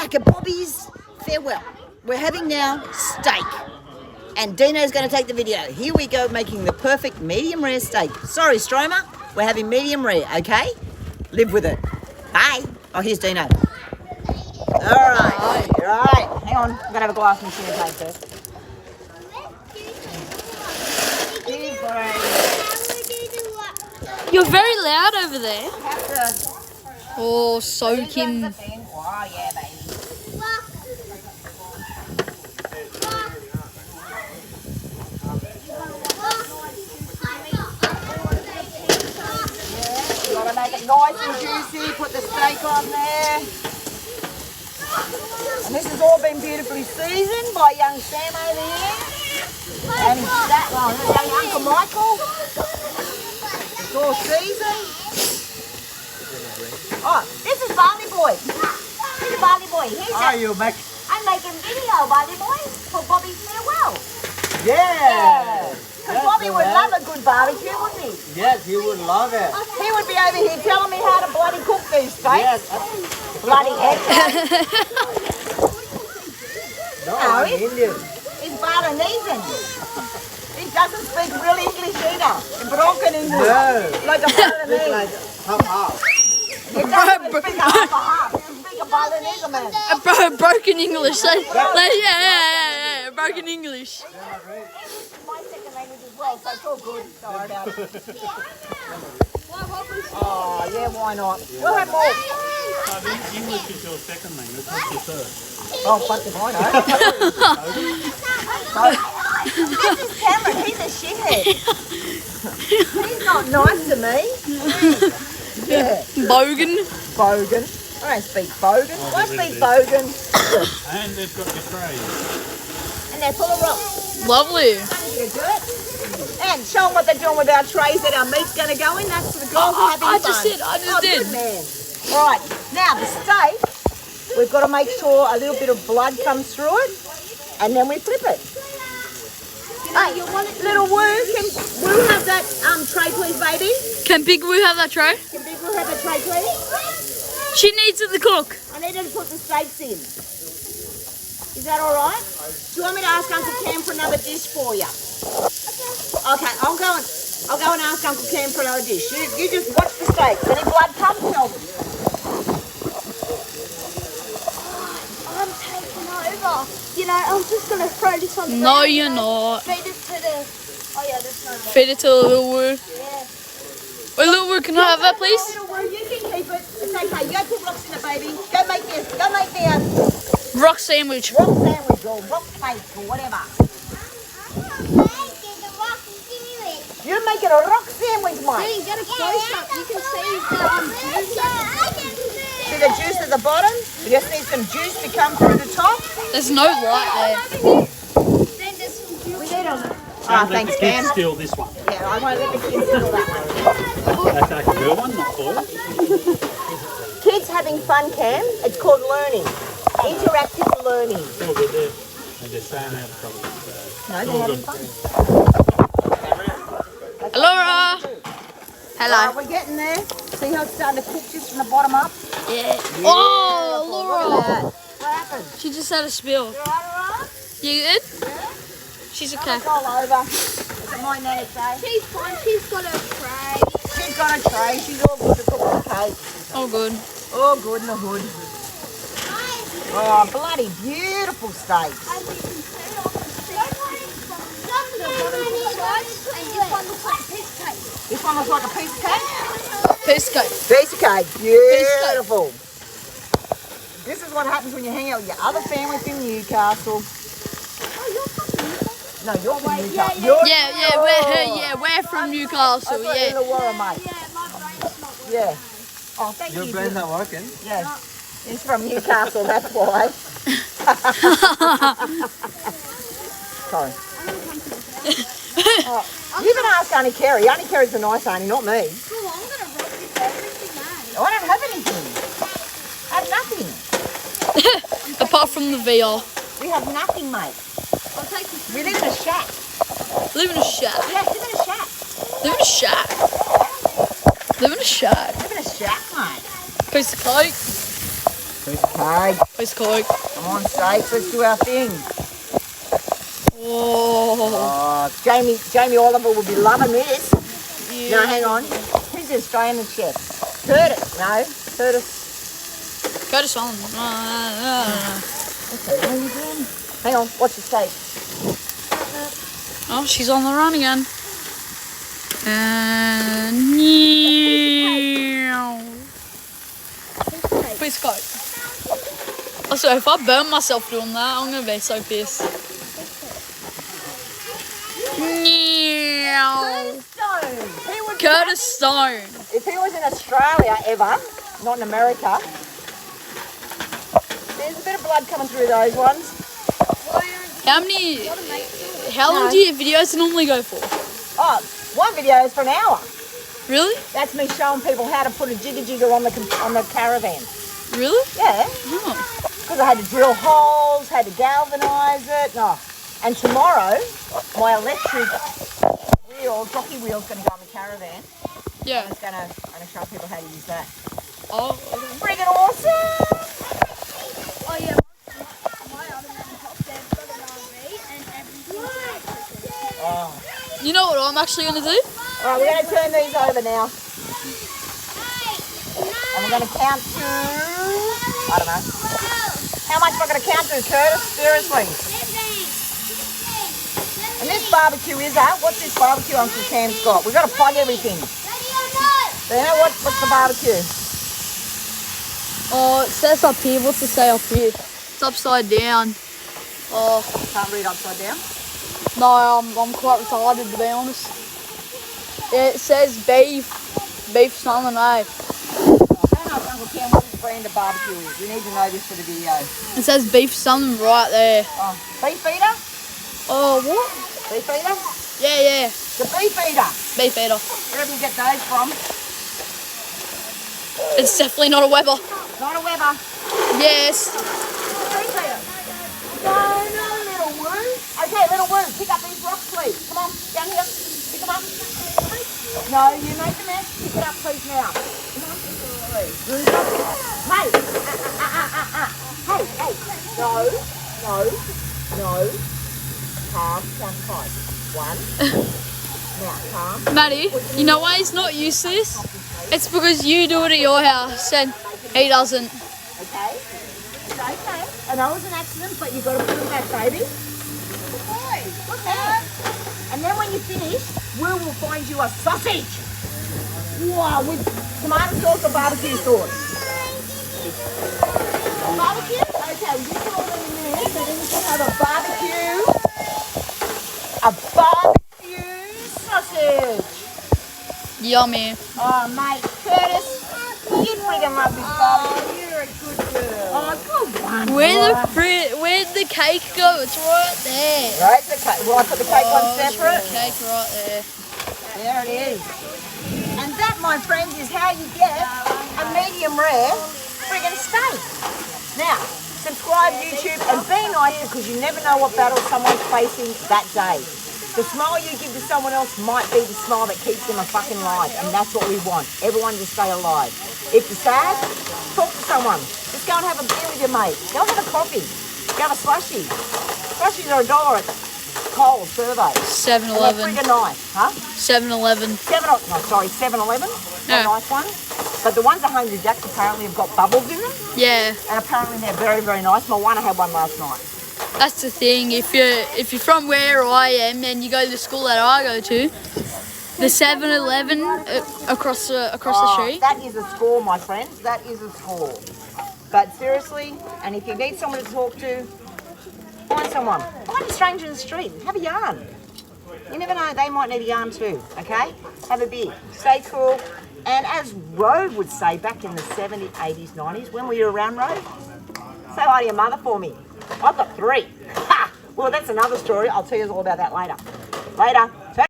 back at Bobby's farewell. We're having now steak. And Dino's going to take the video. Here we go, making the perfect medium rare steak. Sorry, Stromer, we're having medium rare, okay? Live with it. Bye. Oh, here's Dino. All right. Hang on. I'm going to have a glass of champagne first. You're very loud over there. Have to... Oh, soaking. Oh, yeah, baby. Gotta make it nice and juicy, put the steak on there. And this has all been beautifully seasoned by young Sam over here. And young Uncle Michael. It's all seasoned. Oh, this is Barley Boy. Here's a Barley Boy. I'm making video, Barley Boy, for Bobby's farewell. Yeah. Because Bobby would love a good barbecue, wouldn't he? Yes, he would love it. He would be over here telling me how to bloody cook these steaks. Yes. Bloody heck. No, No, I'm he's- Indian. He's Balinese. He doesn't speak real English either. Broken English. No. Like a It's Balinese. like half. He doesn't even speak a half a half. He speaks a Balinese man. Broken English. Yeah, broken English. My second language as well, so it's all good. Sorry about it. Oh, yeah, why not? We'll have more. English is your second language. What's your third? Oh, fuck if I know. This is Cameron, he's a shithead. He's not nice to me. Yeah. Bogan. Bogan. I don't speak Bogan. I speak Bogan. And they've got your trays. And they're full of rocks. Lovely. You do it. And show them what they're doing with our trays that our meat's going to go in. That's the goal of having I fun. just did. Good man. Right, now the steak, we've got to make sure a little bit of blood comes through it, and then we flip it. Hey, little Woo, can Woo have that tray, please, baby? Can Big Woo have that tray? Can Big Woo have a tray, please? She needs it to cook. I need her to put the steaks in. Is that all right? Do you want me to ask Uncle Cam for another dish for you? Okay, I'll go and ask Uncle Cam for another dish. You just watch the steaks. Any blood comes, tell them. I'm taking over. You know, I'm just going to throw this on the No, ground. you're not. Feed it to the... Oh, yeah, there's no more. Feed it to Little Woo. Yeah. Wait, Little Woo, can I have that, please? Little Woo, you can keep it. It's okay. You go put rocks in it, baby. Go make me a Rock sandwich. rock sandwich or rock cake or whatever. You're making a rock sandwich, Mike. Hey, get a close up. You can see See the juice at the bottom? We just need some juice to come through the top. There's no light there. We need them. Don't Oh, let thanks, the kids Cam. steal this one. Yeah, I won't let the kids do that one. They take a real one, not boys. Kids having fun, Cam. It's called learning. Interactive learning. It's all good there. They're just saying how to trouble. No, they're having fun. Laura. Hello. We're getting there. See how it's starting to cook just from the bottom up? Yeah. Oh, Look Laura. at that. What happened? She just had a spill. You alright? You good? She's okay. It's all over. It's a my nanny tray. She's fine. She's got a tray. She's got a tray. She's all good to cook the cake. Oh, good. All good in the hood. Oh, bloody beautiful steaks. And you can set off the stick. And this one looks like piece cake. This one looks like a piece of cake. Piece of cake. Piece of cake. Beautiful. This is what happens when you hang out with your other families in Newcastle. No, you're from Newcastle. We're from Newcastle. I thought you Yeah. were Illawarra, mate. Yeah, my brain's not working. Yeah. Oh, thank Your you. brain's not working. Yeah. He's from Newcastle, that's why. Sorry. Oh, you can ask Auntie Kerry. Auntie Kerry's a nice auntie, not me. Cool, I'm going to rock this everything, I don't have anything. I have nothing. Apart from the VR. We have nothing, mate. I'll take you We live in a shack. Live in a shack. Yeah, live in a shack. Live in a shack. Live in a shack. Live in a shack, mate. Piece of cake. Piece of cake. Piece of cake. Come on, steaks, let's do our thing. Oh. Oh, Jamie Oliver will be loving this. Yeah. No, hang on. Who's the Australian chef? Curtis. No, Curtis. Curtis on. What's her name again? Hang on, watch the steak. Oh, she's on the run again. And piece of cake. Also, if I burn myself doing that, I'm gonna be so pissed. Curtis Stone. If he was in Australia ever, not in America, there's a bit of blood coming through those ones. How long do your videos normally go for? Oh, one video is for an hour. Really? That's me showing people how to put a jigger on the caravan. Really? Yeah, Oh. because I had to drill holes, had to galvanise it. No. And tomorrow, my electric jockey wheel's going to go on the caravan. Yeah. I'm going to show people how to use that. Oh. Friggin' awesome! Oh yeah, my other top there's got an RV and everything. Oh. You know what I'm actually gonna do? All right, we're going to turn these over now. And we're going to count to, I don't know. How much am I going to count to, Curtis? Seriously. And this barbecue is that? What's this barbecue Uncle Cam's got? We've got to plug everything. So you know what's the barbecue? Oh, it says up here. What's it say up here? It's upside down. Oh, Can't read upside down. no, I'm quite retarded to be honest. It says beef something, eh? I don't know if Uncle Cam what this brand of barbecue is. We need to know this for the video. It says beef something right there. Oh, beef eater? Oh, what? Beef eater? Yeah. The beef eater. Beef eater. Wherever you get those from. It's definitely not a Weber. Not a Weber. Yes. Beef eater. No, little Woo. Okay, little Woo, pick up these rocks, please. Come on, down here. Pick them up. No, you make the mess. Pick it up, please, now. Come on. Hey. Hey. No. Calm, down tight. One. Now, calm. Maddie, you know why he's not used to this? It's because you do it at your house and he doesn't. Okay? It's okay. I know it was an accident, but you've got to put it back, baby. Good boy. Good man. And then when you finish, we will find you a sausage. Wow, with tomato sauce or barbecue sauce? Barbecue? Okay, you put all them in there, so then you can have a barbecue. A barbecue sausage. Yummy. Oh, mate, Curtis, you friggin' love this barbecue. You're a good girl. Oh, good one. Where'd the cake go? It's right there. Right, the cake. Will I put the cake one separate? Cake right there. There it is. And that, my friends, is how you get a medium rare friggin' steak. Now, subscribe YouTube and be nice because you never know what battle someone's facing that day. The smile you give to someone else might be the smile that keeps them a fucking life, and that's what we want. Everyone to stay alive. If you're sad, talk to someone. Just go and have a beer with your mate. Go and have a coffee. Go have a slushie. Slushies are $1 at Coles, survey. 7-Eleven. They're friggin' nice, huh? 7-Eleven. 7-Eleven. Yeah. A nice one. But the ones at Hungry Jack's apparently have got bubbles in them, Yeah, and apparently they're very, very nice. Moana had one last night. that's the thing. If you're from where I am and you go to the school that I go to, the 7-Eleven across the street. That is a score, my friends. That is a score. But seriously, and if you need someone to talk to, find someone. Find a stranger in the street. Have a yarn. You never know, they might need a yarn too, okay? Have a beer. Stay cool. And as Rove would say back in the 70s, 80s, 90s, when we were around Rove, say hi to your mother for me. I've got 3. Ha! Well, that's another story. I'll tell you all about that later. Later.